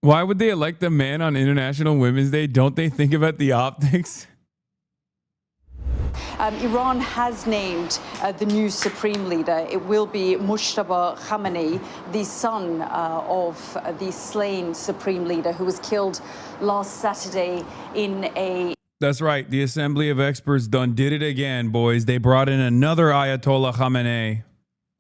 Why would they elect a man on International Women's Day? Don't they think about the optics? Iran has named the new supreme leader. It will be Mojtaba Khamenei, the son of the slain supreme leader who was killed last Saturday in a... That's right. The Assembly of Experts done did it again, boys. They brought in another Ayatollah Khamenei.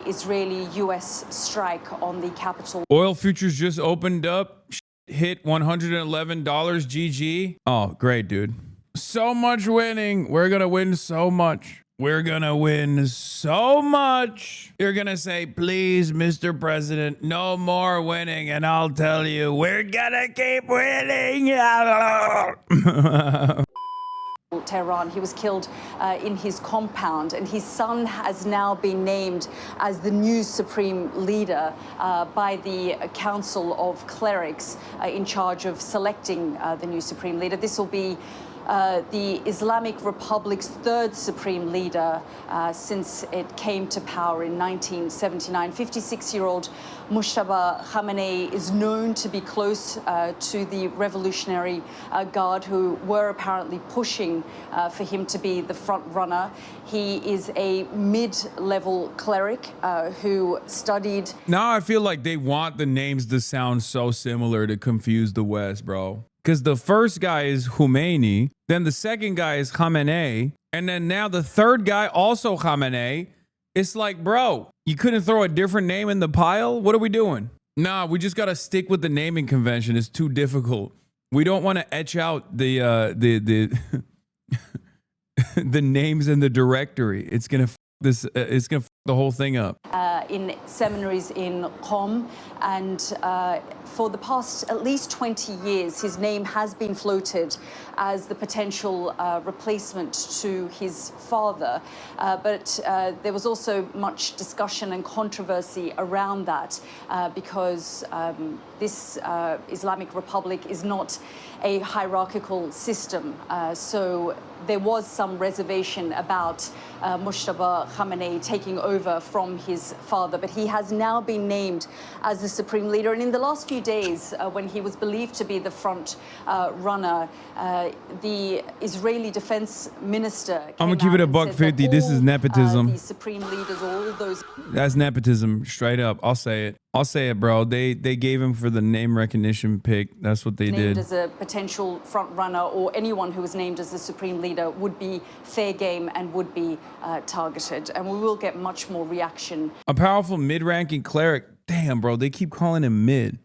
Israeli-US strike on the capital. Oil futures just opened up. Hit $111 GG. Oh, great, dude. So much winning. We're going to win so much. We're going to win so much. You're going to say, please, Mr. President, no more winning. And I'll tell you, we're going to keep winning. Tehran. He was killed in his compound, and his son has now been named as the new supreme leader by the Council of Clerics in charge of selecting the new supreme leader. This will be the Islamic Republic's third supreme leader since it came to power in 1979. 56-year-old Mojtaba Khamenei is known to be close to the Revolutionary Guard, who were apparently pushing for him to be the front runner. He is a mid-level cleric who studied... Now I feel like they want the names to sound so similar to confuse the West, bro. Because the first guy is Khomeini, then the second guy is Khamenei, and then now the third guy also Khamenei. It's like, bro, you couldn't throw a different name in the pile? What are we doing? Nah, we just got to stick with the naming convention. It's too difficult. We don't want to etch out the the names in the directory. It's gonna it's gonna the whole thing up. In seminaries in Qom, and for the past at least 20 years, his name has been floated as the potential replacement to his father. But there was also much discussion and controversy around that because this Islamic Republic is not a hierarchical system. So there was some reservation about Mojtaba Khamenei taking over from his father, but he has now been named as the supreme leader. And in the last few days, when he was believed to be the front runner, the Israeli defense minister I'm gonna keep it a $150. This is nepotism. The supreme leaders, all those... That's nepotism, straight up. I'll say it. I'll say it, bro. They gave him for the name recognition pick. That's what they did. As a potential front runner, or anyone who was named as the supreme leader, would be fair game and would be targeted. And we will get much more reaction. A powerful mid-ranking cleric. Damn, bro. They keep calling him mid.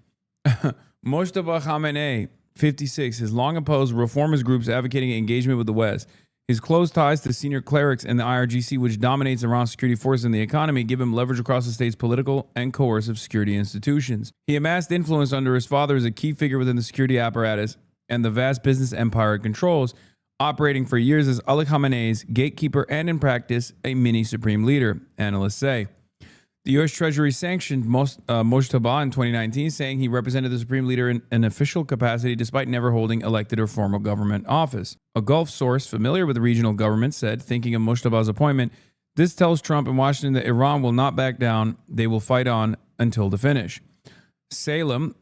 Mojtaba Khamenei, 56, has long opposed reformist groups advocating engagement with the West. His close ties to senior clerics and the IRGC, which dominates Iran's security forces and the economy, give him leverage across the state's political and coercive security institutions. He amassed influence under his father as a key figure within the security apparatus and the vast business empire it controls, operating for years as Ali Khamenei's gatekeeper and, in practice, a mini supreme leader, analysts say. The U.S. Treasury sanctioned Mojtaba in 2019, saying he represented the supreme leader in an official capacity despite never holding elected or formal government office. A Gulf source familiar with the regional government said, thinking of Mojtaba's appointment, this tells Trump and Washington that Iran will not back down. They will fight on until the finish. Salem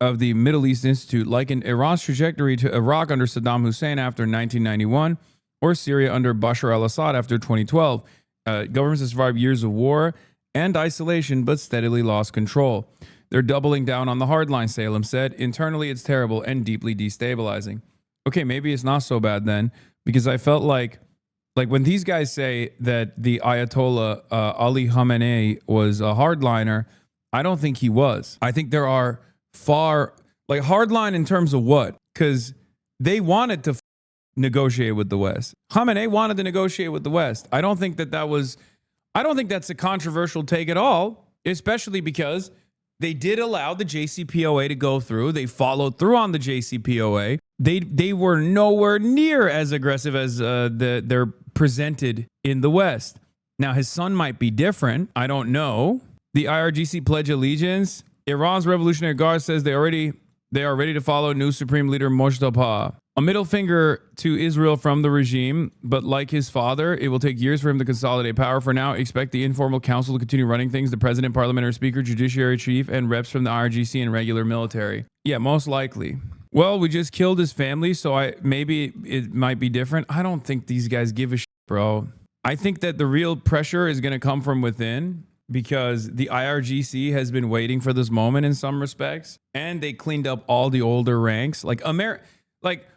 of the Middle East Institute likened Iran's trajectory to Iraq under Saddam Hussein after 1991 or Syria under Bashar al-Assad after 2012. Governments have survived years of war and isolation, but steadily lost control. They're doubling down on the hardline, Salem said. Internally, it's terrible and deeply destabilizing. Okay, maybe it's not so bad then, because I felt like when these guys say that the Ayatollah Ali Khamenei was a hardliner, I don't think he was. I think there are hardline in terms of what? Because they wanted to negotiate with the West. Khamenei wanted to negotiate with the West. I don't think that's a controversial take at all, especially because they did allow the JCPOA to go through. They followed through on the JCPOA. They were nowhere near as aggressive as they're presented in the West. Now, his son might be different. I don't know. The IRGC pledge allegiance. Iran's Revolutionary Guard says they already They are ready to follow new Supreme Leader Mojtaba. A middle finger to Israel from the regime, but like his father, it will take years for him to consolidate power. For now, expect the informal council to continue running things. The president, parliamentary speaker, judiciary chief, and reps from the IRGC and regular military. Yeah, most likely. Well, we just killed his family, so maybe it might be different. I don't think these guys give a shit, bro. I think that the real pressure is going to come from within, because the IRGC has been waiting for this moment in some respects, and they cleaned up all the older ranks. Like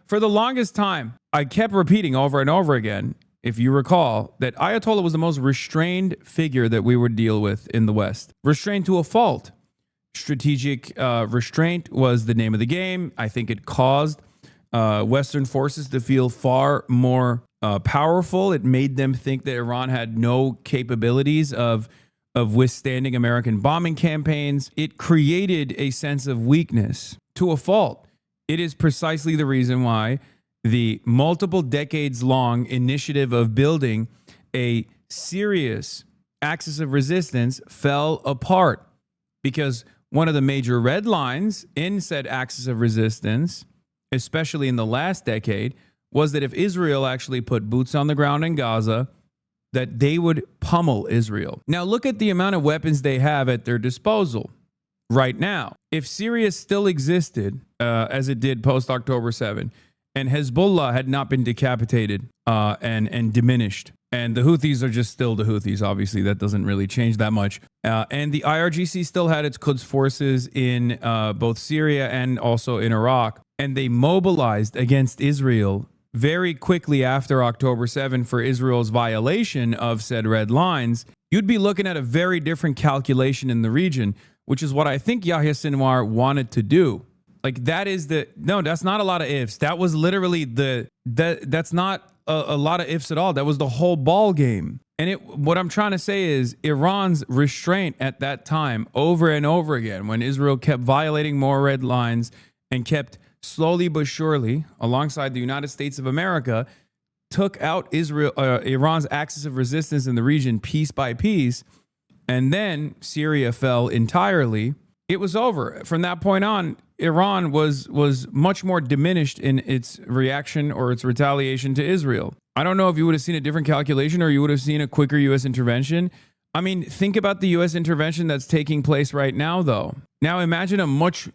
for the longest time, I kept repeating over and over again, if you recall, that Ayatollah was the most restrained figure that we would deal with in the West. Restrained to a fault. Strategic restraint was the name of the game. I think it caused Western forces to feel far more powerful. It made them think that Iran had no capabilities of withstanding American bombing campaigns. It created a sense of weakness to a fault. It is precisely the reason why the multiple decades long initiative of building a serious axis of resistance fell apart, because one of the major red lines in said axis of resistance, especially in the last decade, was that if Israel actually put boots on the ground in Gaza, that they would pummel Israel. Now look at the amount of weapons they have at their disposal right now. If Syria still existed, as it did post-October 7, and Hezbollah had not been decapitated and diminished, and the Houthis are just still the Houthis, obviously, that doesn't really change that much, and the IRGC still had its Quds forces in both Syria and also in Iraq, and they mobilized against Israel very quickly after October 7 for Israel's violation of said red lines, you'd be looking at a very different calculation in the region, which is what I think Yahya Sinwar wanted to do. Like, that is that's not a lot of ifs. That was literally that's not a lot of ifs at all. That was the whole ball game. And what I'm trying to say is Iran's restraint at that time, over and over again, when Israel kept violating more red lines and kept slowly but surely, alongside the United States of America, took out Iran's axis of resistance in the region piece by piece, and then Syria fell entirely. It was over. From that point on, Iran was much more diminished in its reaction or its retaliation to Israel. I don't know if you would have seen a different calculation or you would have seen a quicker U.S. intervention. I mean, think about the U.S. intervention that's taking place right now, though. Now imagine a much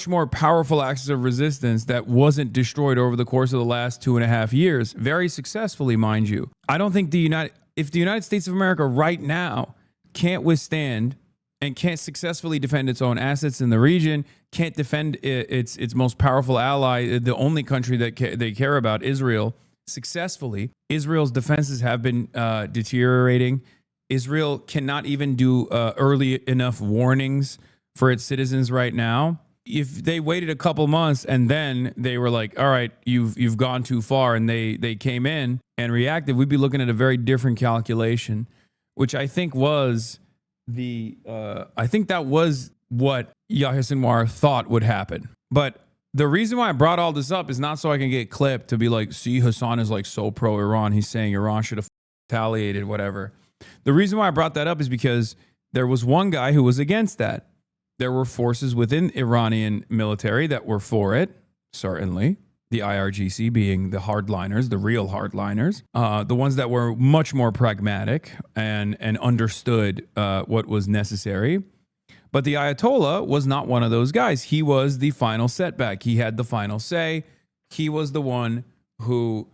more powerful axis of resistance that wasn't destroyed over the course of the last 2.5 years, very successfully, mind you. I don't think if the United States of America right now can't withstand and can't successfully defend its own assets in the region, can't defend its most powerful ally, the only country that they care about, Israel, successfully. Israel's defenses have been deteriorating. Israel cannot even do early enough warnings for its citizens right now. If they waited a couple months and then they were like, all right, you've gone too far, and they came in and reacted, we'd be looking at a very different calculation, which I think was that was what Yahya Sinwar thought would happen. But the reason why I brought all this up is not so I can get clipped to be like, see, Hassan is like so pro-Iran. He's saying Iran should have retaliated, whatever. The reason why I brought that up is because there was one guy who was against that. There were forces within Iranian military that were for it, certainly. The IRGC being the hardliners, the real hardliners, the ones that were much more pragmatic and understood what was necessary. But the Ayatollah was not one of those guys. He was the final setback. He had the final say. He was the one who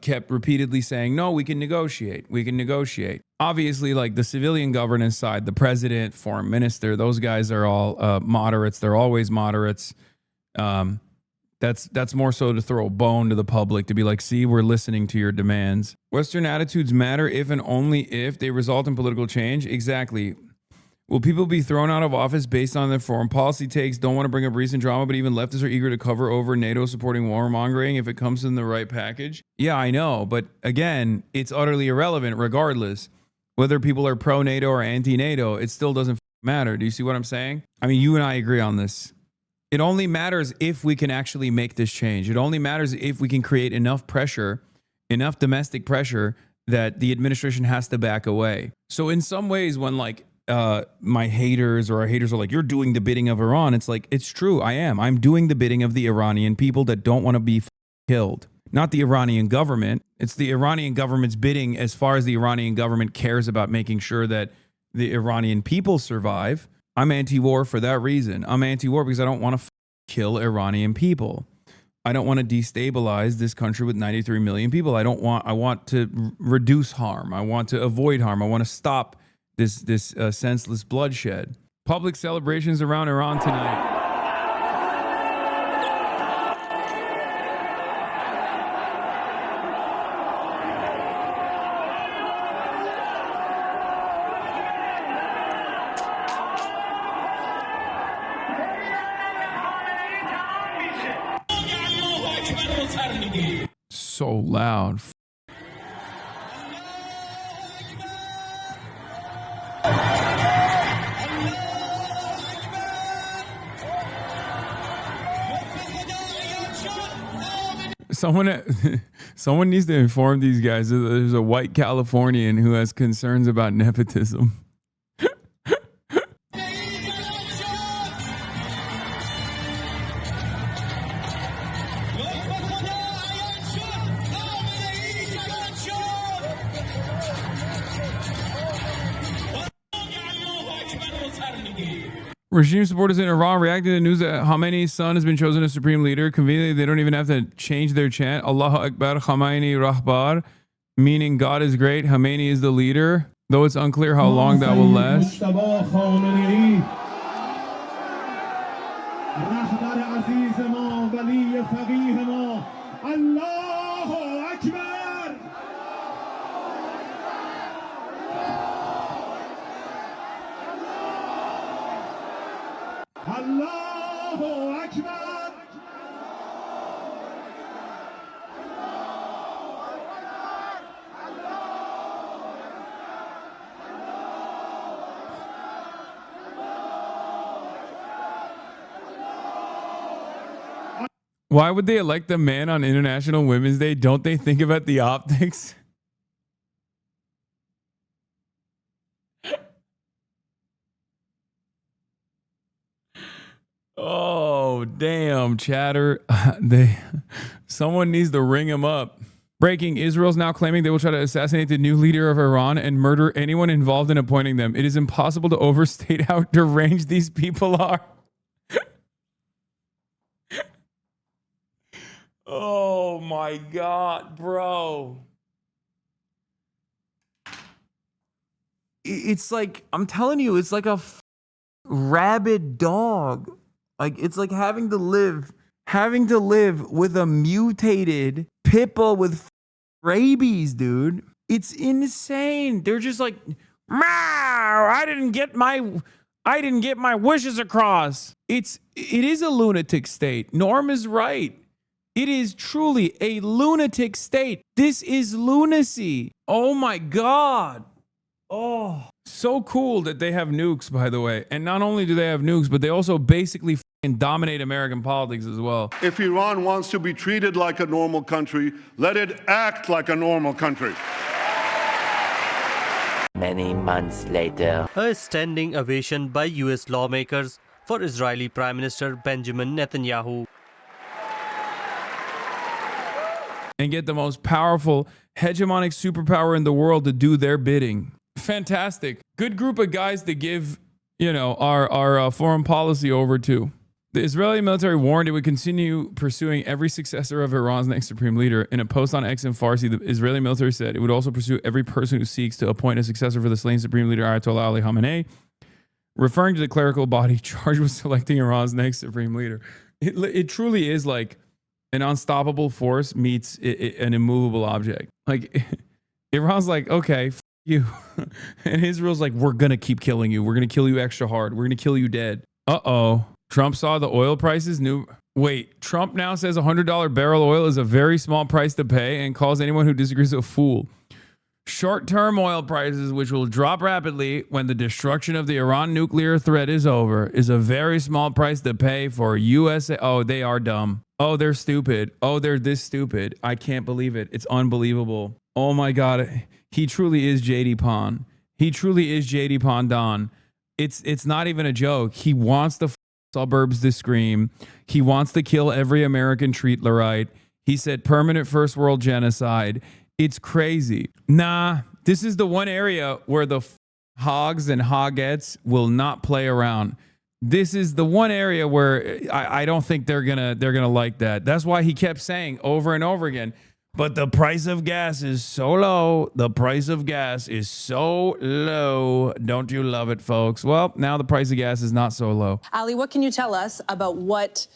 kept repeatedly saying, no, we can negotiate. We can negotiate. Obviously, like the civilian governance side, the president, foreign minister, those guys are all moderates. They're always moderates. That's more so to throw a bone to the public, to be like, see, we're listening to your demands. Western attitudes matter if and only if they result in political change. Exactly. Will people be thrown out of office based on their foreign policy takes? Don't want to bring up recent drama, but even leftists are eager to cover over NATO supporting warmongering if it comes in the right package. Yeah, I know. But again, it's utterly irrelevant regardless. Whether people are pro-NATO or anti-NATO, it still doesn't matter. Do you see what I'm saying? I mean, you and I agree on this. It only matters if we can actually make this change. It only matters if we can create enough pressure, enough domestic pressure that the administration has to back away. So in some ways, when like my haters or our haters are like, you're doing the bidding of Iran. It's like, it's true. I am. I'm doing the bidding of the Iranian people that don't want to be killed. Not the Iranian government. It's the Iranian government's bidding as far as the Iranian government cares about making sure that the Iranian people survive. I'm anti-war for that reason. I'm anti-war because I don't want to kill Iranian people. I don't want to destabilize this country with 93 million people. I want to reduce harm. I want to avoid harm. I want to stop this senseless bloodshed. Public celebrations around Iran tonight. So loud. Someone needs to inform these guys that there's a white Californian who has concerns about nepotism. Regime supporters in Iran reacting to the news that Khamenei's son has been chosen as supreme leader. Conveniently, they don't even have to change their chant. Allahu Akbar, Khamenei Rahbar, meaning God is great. Khamenei is the leader, though it's unclear how long that will last. Mojtaba Khamenei, rahbar aziz ma, wali faqih ma, Allahu Akbar. Allahu Akbar. Why would they elect a man on International Women's Day? Don't they think about the optics? Oh, damn, chatter. Someone needs to ring him up. Breaking, Israel's now claiming they will try to assassinate the new leader of Iran and murder anyone involved in appointing them. It is impossible to overstate how deranged these people are. Oh my God, bro. It's like, I'm telling you, it's like a rabid dog. Like, it's like having to live with a mutated pit bull with rabies, dude. It's insane. They're just like, meow, I didn't get my wishes across. It is a lunatic state. Norm is right. It is truly a lunatic state. This is lunacy. Oh my God. Oh, so cool that they have nukes, by the way. And not only do they have nukes, but they also basically dominate American politics as well. If Iran wants to be treated like a normal country, let it act like a normal country. Many months later, a standing ovation by US lawmakers for Israeli Prime Minister Benjamin Netanyahu. And get the most powerful hegemonic superpower in the world to do their bidding. Fantastic. Good group of guys to give, our foreign policy over to. The Israeli military warned it would continue pursuing every successor of Iran's next supreme leader. In a post on X and Farsi, the Israeli military said it would also pursue every person who seeks to appoint a successor for the slain supreme leader Ayatollah Ali Khamenei, referring to the clerical body charged with selecting Iran's next supreme leader. It truly is like an unstoppable force meets an immovable object. Like, Iran's like, okay, f you. And Israel's like, we're going to keep killing you. We're going to kill you extra hard. We're going to kill you dead. Uh-oh. Trump saw the oil prices. Trump now says $100 barrel oil is a very small price to pay and calls anyone who disagrees a fool. Short-term oil prices, which will drop rapidly when the destruction of the Iran nuclear threat is over, is a very small price to pay for USA. Oh, they are dumb. Oh, they're stupid. Oh, they're this stupid. I can't believe it. It's unbelievable. Oh my God. He truly is JD Pond. He truly is JD Pandan. It's not even a joke. He wants the suburbs to scream. He wants to kill every American Treatlerite. He said permanent first world genocide. It's crazy. Nah, this is the one area where the hogs and hogettes will not play around. This is the one area where I don't think they're gonna like that. That's why he kept saying over and over again, but the price of gas is so low. The price of gas is so low. Don't you love it, folks? Well, now the price of gas is not so low. Ali, what can you tell us about what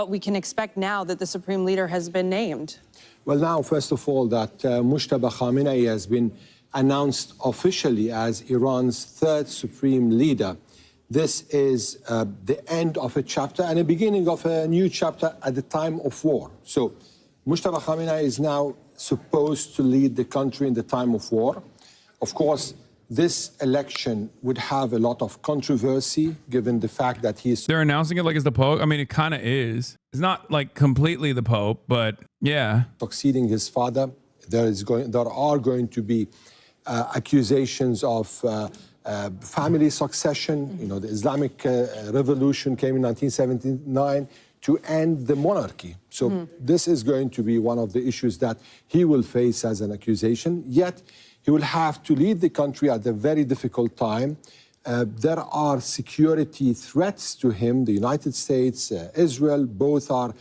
we can expect now that the Supreme Leader has been named? Well, now, first of all, that Mojtaba Khamenei has been announced officially as Iran's third Supreme Leader. This is the end of a chapter and the beginning of a new chapter at the time of war. So Mojtaba Khamenei is now supposed to lead the country in the time of war. Of course, this election would have a lot of controversy given the fact that he's... They're announcing it like it's the Pope. I mean, it kind of is. It's not like completely the Pope, but yeah. Succeeding his father. There are going to be accusations of family succession. You know, the Islamic Revolution came in 1979 to end the monarchy. So this is going to be one of the issues that he will face as an accusation. Yet he will have to lead the country at a very difficult time. There are security threats to him. The United States, Israel, both are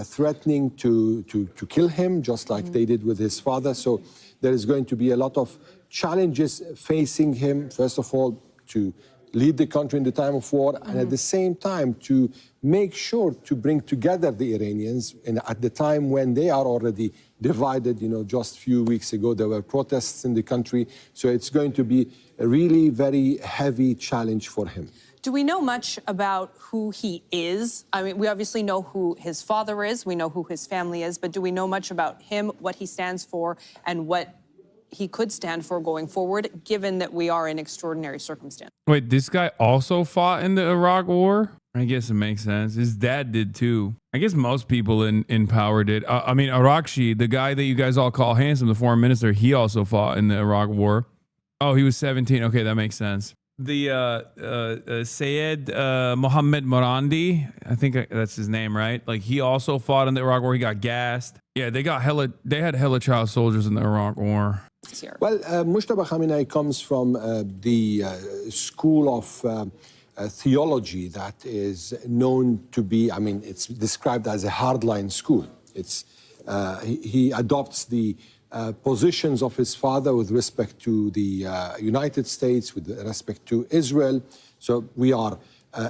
threatening to kill him, just like they did with his father. So there is going to be a lot of challenges facing him, first of all, to lead the country in the time of war, and at the same time to make sure to bring together the Iranians at the time when they are already divided. You know, just a few weeks ago, there were protests in the country. So it's going to be a really very heavy challenge for him. Do we know much about who he is? I mean, we obviously know who his father is. We know who his family is. But do we know much about him, what he stands for, and what he could stand for going forward, given that we are in extraordinary circumstances? Wait, this guy also fought in the Iraq War? I guess it makes sense. His dad did too. I guess most people in power did. I mean, Arakshi, the guy that you guys all call handsome, the foreign minister, he also fought in the Iraq War. Oh, he was 17. Okay, that makes sense. The Sayed Mohammed Morandi, I think that's his name, right? Like, he also fought in the Iraq War. He got gassed. Yeah, they had hella child soldiers in the Iraq War. Well, Mojtaba Khamenei comes from the school of theology that is known to be, I mean, it's described as a hardline school. It's he adopts the positions of his father with respect to the United States, with respect to Israel. So we are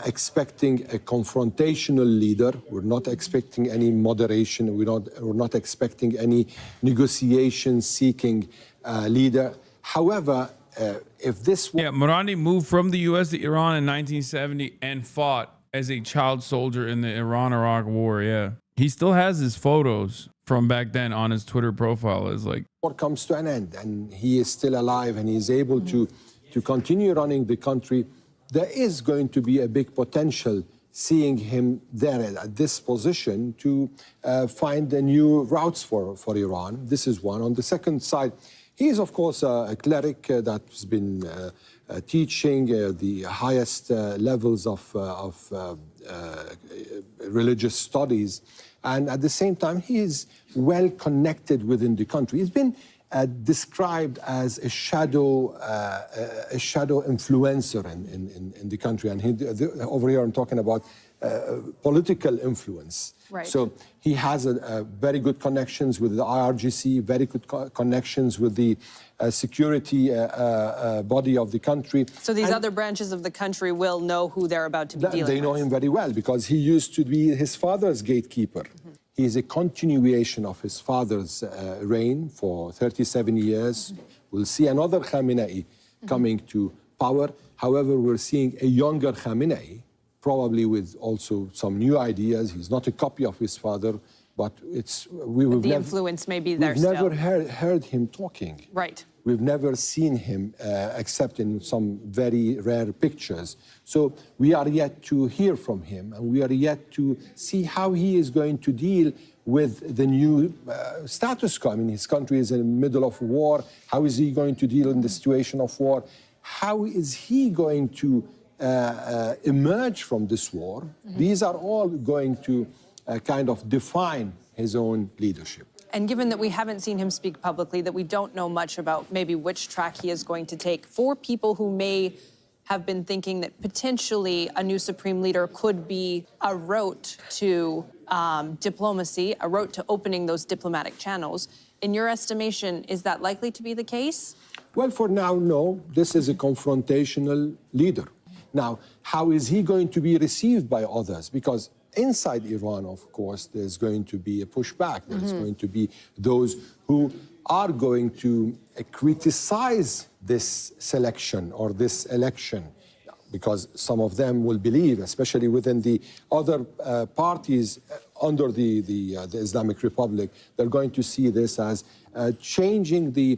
expecting a confrontational leader. We're not expecting any moderation. We're not expecting any negotiation-seeking leader. However, if this... Yeah, Morandi moved from the U.S. to Iran in 1970 and fought as a child soldier in the Iran-Iraq War, yeah. He still has his photos from back then on his Twitter profile. Is like... War comes to an end, and he is still alive, and he's able to continue running the country. There is going to be a big potential seeing him there at this position to find new routes for Iran. This is one. On the second side, he is, of course, a cleric that's been teaching the highest levels of religious studies. And at the same time, he is well connected within the country. He's been described as a shadow influencer in the country. And over here, I'm talking about political influence. Right. So he has a very good connections with the IRGC, very good connections with the security body of the country. So these other branches of the country will know who they're about to be dealing with. They know him very well because he used to be his father's gatekeeper. He is a continuation of his father's reign for 37 years. We'll see another Khamenei coming to power. However, we're seeing a younger Khamenei, probably with also some new ideas. He's not a copy of his father, but the influence may be there We've never heard him talking. Right. We've never seen him except in some very rare pictures. So we are yet to hear from him, and we are yet to see how he is going to deal with the new status quo. I mean, his country is in the middle of war. How is he going to deal in the situation of war? How is he going to emerge from this war? These are all going to kind of define his own leadership. And given that we haven't seen him speak publicly, that we don't know much about maybe which track he is going to take, for people who may have been thinking that potentially a new supreme leader could be a route to diplomacy, a route to opening those diplomatic channels, in your estimation, is that likely to be the case? Well, for now, no. This is a confrontational leader. Now, how is he going to be received by others? Because inside Iran, of course, there's going to be a pushback. There's going to be those who are going to criticize this selection or this election, because some of them will believe, especially within the other parties under the Islamic Republic, they're going to see this as changing the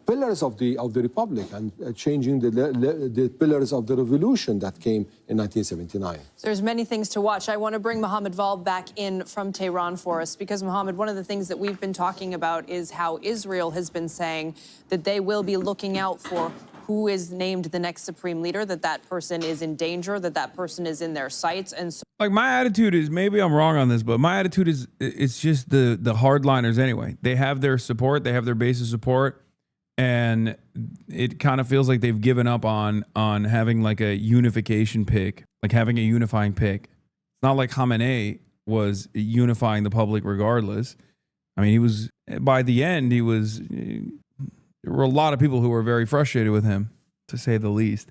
pillars of the republic and changing the pillars of the revolution that came in 1979. So there's many things to watch. I want to bring Mohammed Val back in from Tehran for us, because Mohammed, one of the things that we've been talking about is how Israel has been saying that they will be looking out for who is named the next supreme leader, that person is in danger, that person is in their sights. And so, like, my attitude is, maybe I'm wrong on this, but my attitude is, it's just the hardliners anyway. They have their support, they have their base of support, and it kind of feels like they've given up on having like a unification pick, like having a unifying pick. It's not like Khamenei was unifying the public regardless. I mean, he was, by the end, there were a lot of people who were very frustrated with him, to say the least.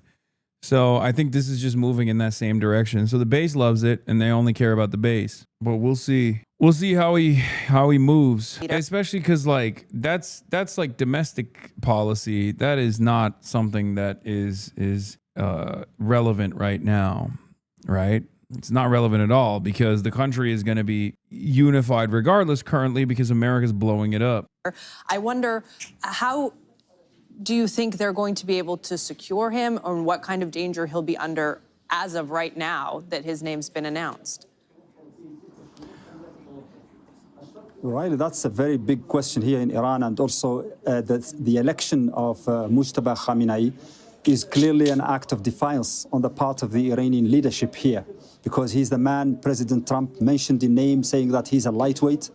So I think this is just moving in that same direction. So the base loves it, and they only care about the base. But we'll see. We'll see how he moves, especially because like that's like domestic policy. That is not something that is relevant right now, right? It's not relevant at all, because the country is going to be unified regardless currently, because America's blowing it up. I wonder, how do you think they're going to be able to secure him, or what kind of danger he'll be under as of right now that his name's been announced? Right, that's a very big question here in Iran, and also the election of Mojtaba Khamenei is clearly an act of defiance on the part of the Iranian leadership here, because he's the man President Trump mentioned in name, saying that he's a lightweight,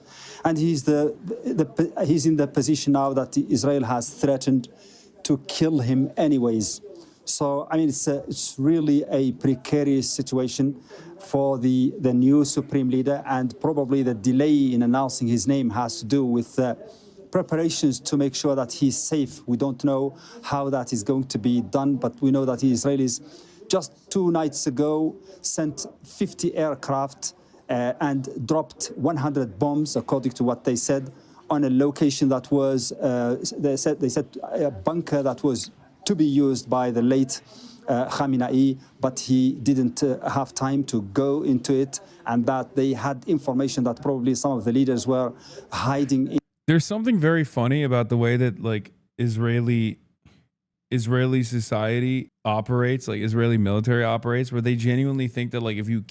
and he's in the position now that Israel has threatened to kill him anyways. So, I mean, it's really a precarious situation for the new supreme leader, and probably the delay in announcing his name has to do with preparations to make sure that he's safe. We don't know how that is going to be done, but we know that the Israelis just 2 nights ago sent 50 aircraft and dropped 100 bombs, according to what they said, on a location that was, they said a bunker that was to be used by the late Khamenei, but he didn't have time to go into it, and that they had information that probably some of the leaders were hiding in. There's something very funny about the way that like Israeli society operates, like Israeli military operates, where they genuinely think that like if you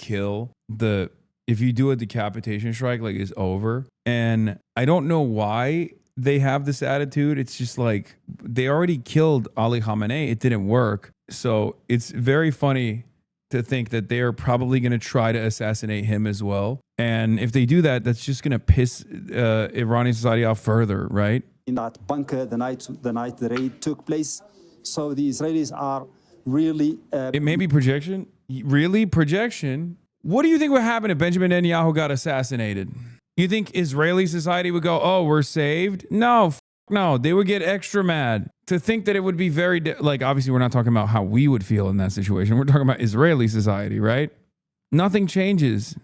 do a decapitation strike, like it's over. And I don't know why they have this attitude. It's just like they already killed Ali Khamenei. It didn't work. So it's very funny to think that they are probably going to try to assassinate him as well. And if they do that, that's just going to piss Iranian society off further, right? In that bunker the night the raid took place. So the Israelis are really... it may be projection. Really? Projection? What do you think would happen if Benjamin Netanyahu got assassinated? You think Israeli society would go, oh, we're saved? No, no, they would get extra mad. To think that it would be very, like, obviously we're not talking about how we would feel in that situation. We're talking about Israeli society, right? Nothing changes.